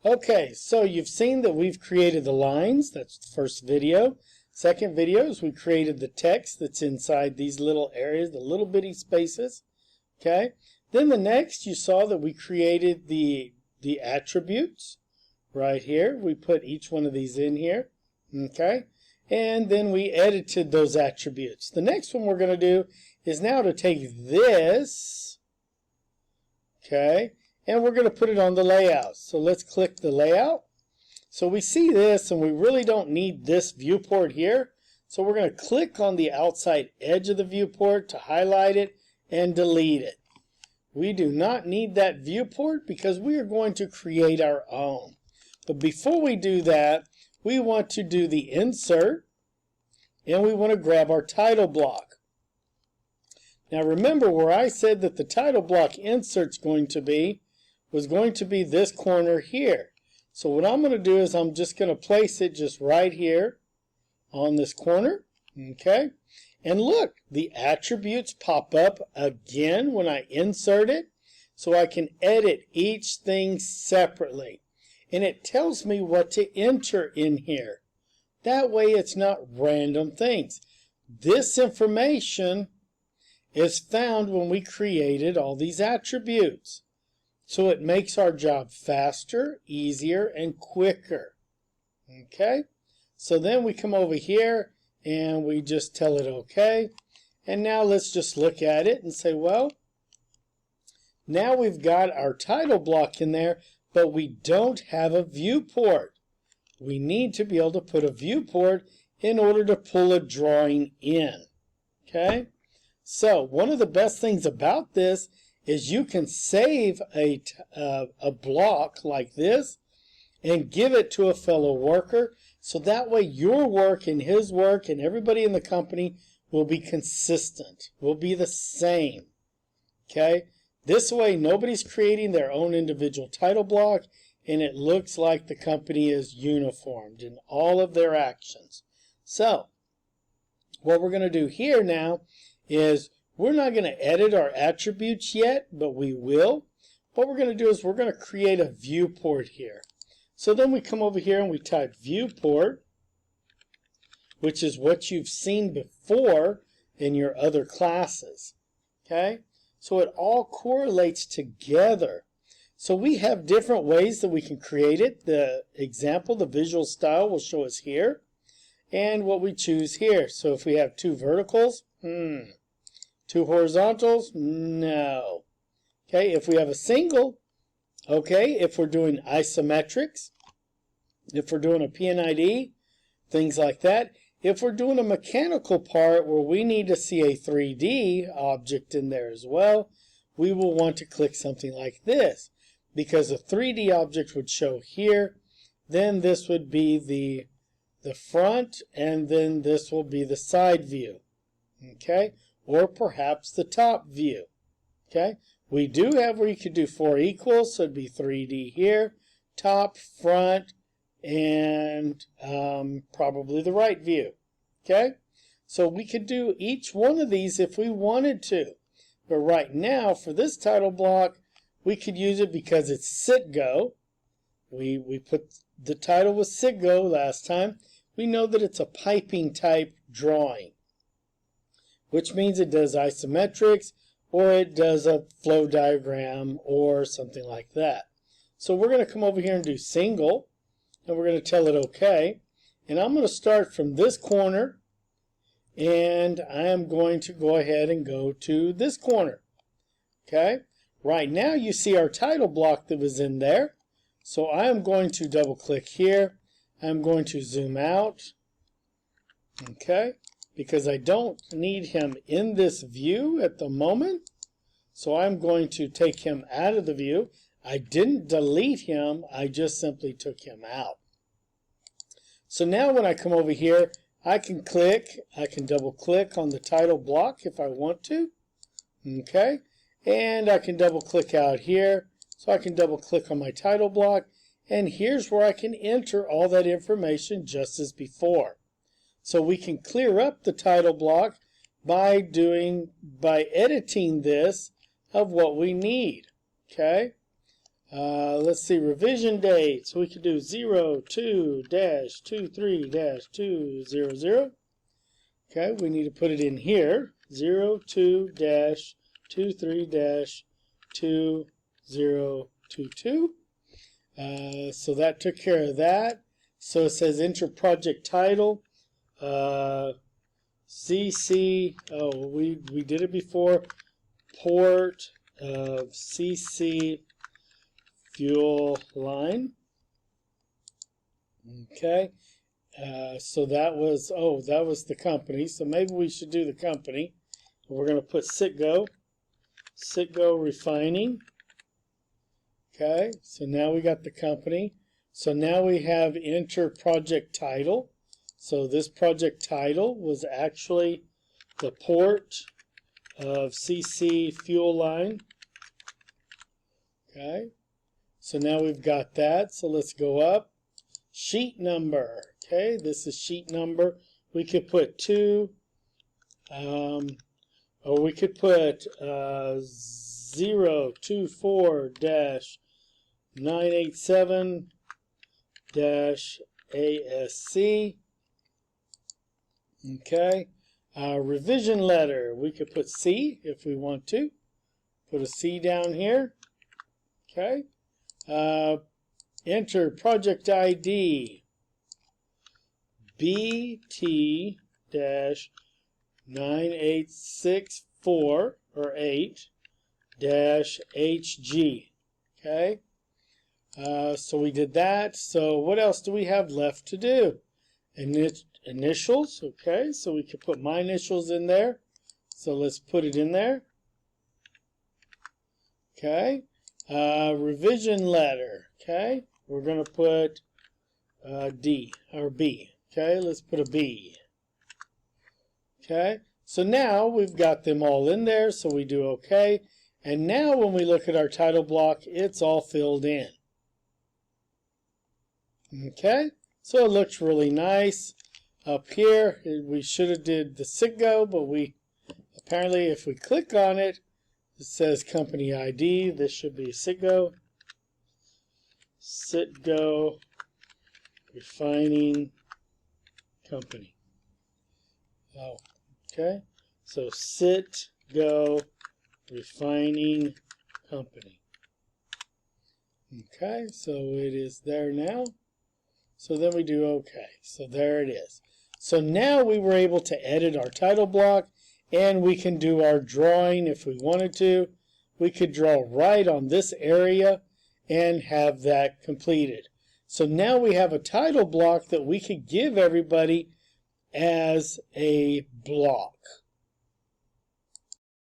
Okay, so you've seen that we've created the lines. That's the first video. Second video is we created the text that's inside these little areas, the little bitty spaces. Okay, then the next you saw that we created the attributes right here. We put each one of these in here. Okay, and then we edited those attributes. The next one we're going to do is now to take this, okay, and we're going to put it on the layout. So let's click the layout. So we see this and we really don't need this viewport here. So we're going to click on the outside edge of the viewport to highlight it and delete it. We do not need that viewport because we are going to create our own. But before we do that, we want to do the insert and we want to grab our title block. Now remember where I said that the title block insert's was going to be this corner here. So what I'm going to do is I'm just going to place it just right here on this corner. Okay. And look, the attributes pop up again when I insert it. So I can edit each thing separately. And it tells me what to enter in here. That way it's not random things. This information is found when we created all these attributes. So it makes our job faster, easier, and quicker. Okay? So then we come over here and we just tell it okay. And now let's just look at it and say, well, now we've got our title block in there, but we don't have a viewport. We need to be able to put a viewport in order to pull a drawing in. Okay? So one of the best things about this is you can save a block like this and give it to a fellow worker. So that way your work and his work and everybody in the company will be consistent, will be the same. Okay? This way nobody's creating their own individual title block and it looks like the company is uniformed in all of their actions. So what we're going to do here now is we're not going to edit our attributes yet, but we will. What we're going to do is we're going to create a viewport here. So then we come over here and we type viewport, which is what you've seen before in your other classes. Okay? So it all correlates together. So we have different ways that we can create it. The example, the visual style will show us here. And what we choose here. So if we have two verticals, two horizontals, no. Okay, if we have a single, okay, if we're doing isometrics, if we're doing a PNID, things like that. If we're doing a mechanical part where we need to see a 3D object in there as well, we will want to click something like this because a 3D object would show here. Then this would be the front, and then this will be the side view. Okay, or perhaps the top view. Okay, we do have where you could do 4 equals, so it'd be 3D here, top, front, and probably the right view. Okay, so we could do each one of these if we wanted to. But right now, for this title block, we could use it because it's sit-go. We put the title with sit-go last time. We know that it's a piping type drawing, which means it does isometrics or it does a flow diagram or something like that. So we're going to come over here and do single, and we're going to tell it okay. And I'm going to start from this corner, and I am going to go ahead and go to this corner. Okay, right now you see our title block that was in there. So I am going to double click here. I'm going to zoom out. Okay, because I don't need him in this view at the moment. So I'm going to take him out of the view. I didn't delete him, I just simply took him out. So now when I come over here, I can double click on the title block if I want to. Okay, and I can double click out here. So I can double click on my title block, and here's where I can enter all that information just as before. So we can clear up the title block by editing this of what we need. Okay. Let's see, revision date. So we could do 02-23-200. Okay, we need to put it in here. 02-23-2022. So that took care of that. So it says enter project title. CC, we did it before. Port of CC fuel line. Okay. So that was the company. So maybe we should do the company. We're going to put Citgo Refining. Okay, so now we got the company. So now we have enter project title. So this project title was actually the port of CC fuel line. Okay, so now we've got that. So let's go up. Sheet number. Okay, this is sheet number. We could put 2, or we could put 024-987-ASC. Okay, revision letter. We could put C if we want to. Put a C down here. Okay. Enter project ID BT-9864 or 8-HG. Okay. So we did that. So what else do we have left to do? Initials. Okay. So we could put my initials in there. So let's put it in there. Okay. Revision letter. Okay. We're going to put D or B. Okay. Let's put a B. Okay. So now we've got them all in there. So we do okay. And now when we look at our title block, it's all filled in. Okay. So it looks really nice. Up here, we should have did the Citgo, but we apparently, if we click on it, it says company ID. This should be Citgo. Citgo Refining Company. Oh, okay. So Citgo Refining Company. Okay, so it is there now. So then we do okay. So there it is. So now we were able to edit our title block, and we can do our drawing if we wanted to. We could draw right on this area and have that completed. So now we have a title block that we could give everybody as a block.